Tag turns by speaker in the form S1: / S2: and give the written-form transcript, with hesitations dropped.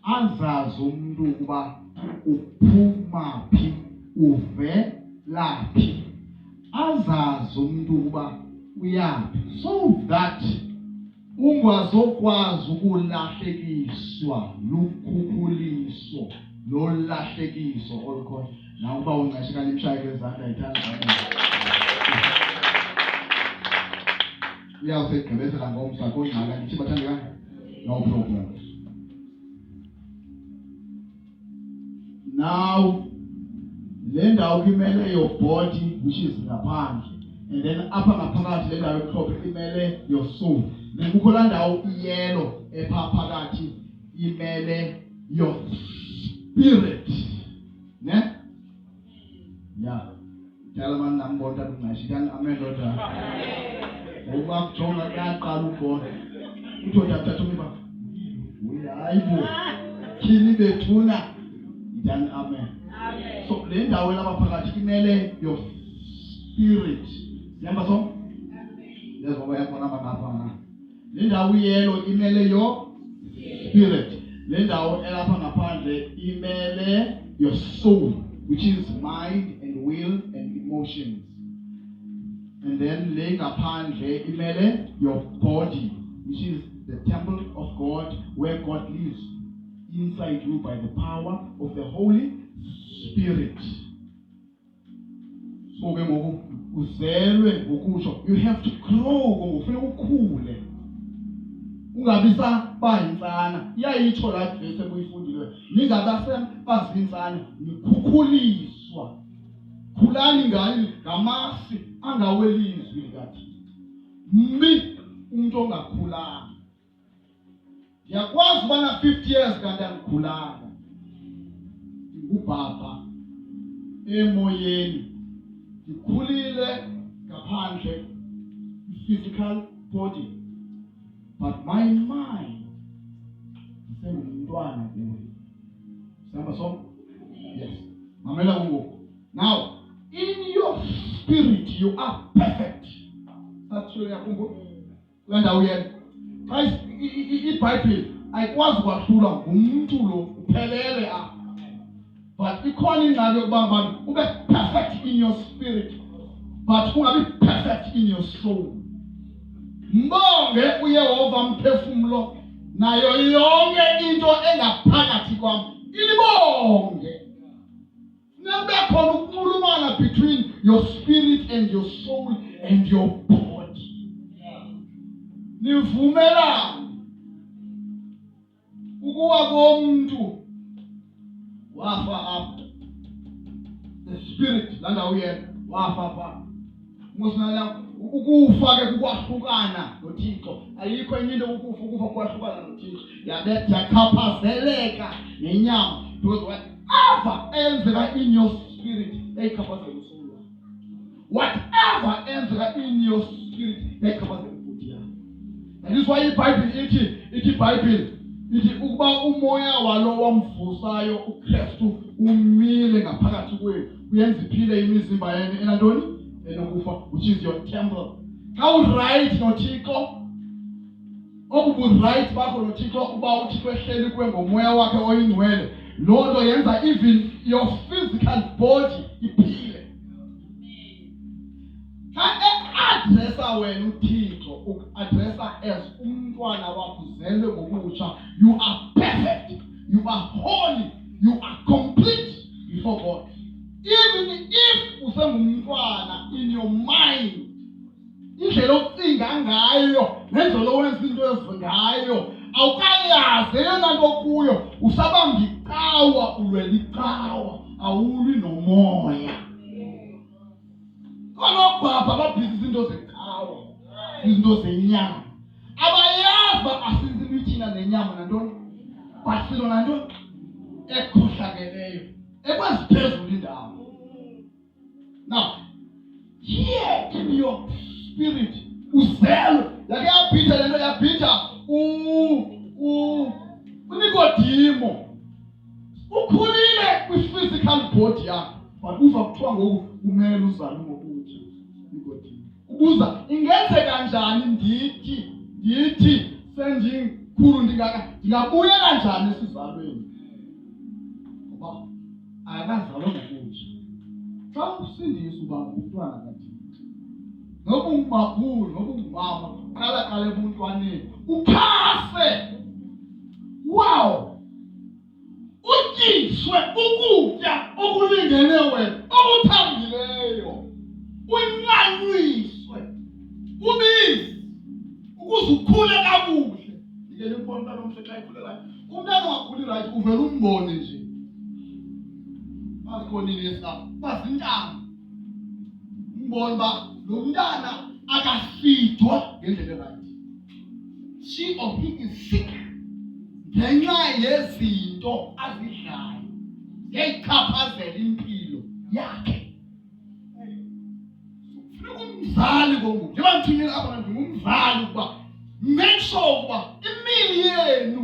S1: azazi umuntu ukuba uphuma phi uvelaphi, azazi umuntu ukuba uyaphi, so that ungazokwazi ukulahlekiswa lukhukhuliso lolahlekiso olukhona. Na uba unqashikana imshayelo ezandla ithanda uyawusekugqibezela ngomsa kongqala ndithi bathandekanga, no problem. Now le ndawo kimele your body which is ngaphandle, and then apha ngaphakathi le ndawo emhlophe imele your soul. Then kukho la ndawo iyelo epha phakathi imele your spirit. Ne? Yeah. Tell man nambonda kunashikana amendoda. Uma kujonga kuyaqala ukubona. Uthoda thatha umiba. Hayibo. Kini bethuna. Then amen. So le ndawo lapha phakathi imele your spirit. Yamba so? Yes, ngoba yakona ngapha na. Le ndawo yelo imele your spirit. Le ndawo elapha ngaphandle imele your soul, which is mind and will and emotions. And then le ngaphandle imele your body, which is the temple of God, where God lives inside you by the power of the Holy Spirit. So ke ngoku uzelwe ngokusho, you have to grow ngokufuna ukukhule. Ungabisa bayinsana, iyayitsho la verse ebuyifundile. Ningabase bazinsana, nikhukhuliswa. Khulani ngani ngamasi angawelizwi likaThixo. Mbi umuntu ongakhulanga. Yakwazi bana 50 years kanti angikhulanga. Ngubaba emoyeni. Ngikhulile ngaphandle physical body, but my mind isengumntwana kuwe. Samba so? Yes. Mamela ungo. Now, in your spirit you are perfect. That's what yakumbo. Landa uyena. Guys, iBhayibheli ayikwazi kwahlula ngumuntu lo uphelele apha. But ikhona ingxaki yokuba abantu ube perfect in your spirit, but ungabi perfect in your soul. Mbonge uYehova mphefumulo nayo yonke into engaphakathi kwami ilibonge. Nebe khona ukunxulumana between your spirit and your soul and your body. Nivumelana ukuwa komuntu wafa apha, the spirit landa uyena wafa apha. Musana ukufa ke kukwahlukana noThixo. Ayikho enye into ukufa kwahlukana noThixo. Yakaphazeleka nenyama, because whatever enzeka in your spirit eyichaphazela usoul. Whatever enzeka in your spirit eyichaphazela ubudisi yakho. And this is why iBhayibheli ithi ukuba umoya walo wamvusayo uKristu umile ngaphakathi kwenu, uyenza iphile imizimba yenu enantoni enokufa, which is your temple. How right noThixo? Okubu right bakho noThixo ukuba uThixo ehleli kuwe ngomoya wakhe oyingcwele. Loo nto yenza even your physical body iphile. Addressa wena uThixo, uaddressa as umntwana wakho uzelwe ngokutsha. You are perfect, you are holy, you are complete before God. Even if usengumntwana in your mind, indlela ocinga ngayo nendlela owenza into ezingayo awukayazi eyona nto kuyo, usabamba icawa ulwela icawa, awulwi nomoya. Konobaba ababhizi izinto zecawa, izinto zenyama. Abayazi basinzi imithina nenyama nantoni, basilo nantoni ekhohlakeleyo ekwaziphezulu indawo. Now, here in your spirit, uzelwe. Yake yapitha lento yapitha uNikodimo. Ukhulile kwi-physical body yakho, but uza kuthiwa ngoku umele uzalwe ngokutsha. Nikodimo. Ubuza ingenzeka kanjani ndithi khulu ndingabuyela njani esizalweni ngoba akazalwa ngokutsha. Xa usindisa uba ngumntwana kaThixo, noba ungumakhulu noba ungumama, qala ebuntwaneni uphase. Wow, utyiswe ukutya okulingene wena okuthambileyo, unyanyiswe ubisi ukuze ukhule kakuhle. Ndike ndimbona umntana omhle xa ekhule rayithi. Umntana ongakhuli rayithi uvele umbone nje. Bazikonini esapha bazintanga, umbone uba lo mntana akafidwa ngendlela erayithi. She or he is sick ngenxa yezinto azidlayo ziyayichaphazela impilo yakhe. Funeka umzali ngoku njengoba ndithumile apha ndingumzali ukuba make sure ukuba imili yenu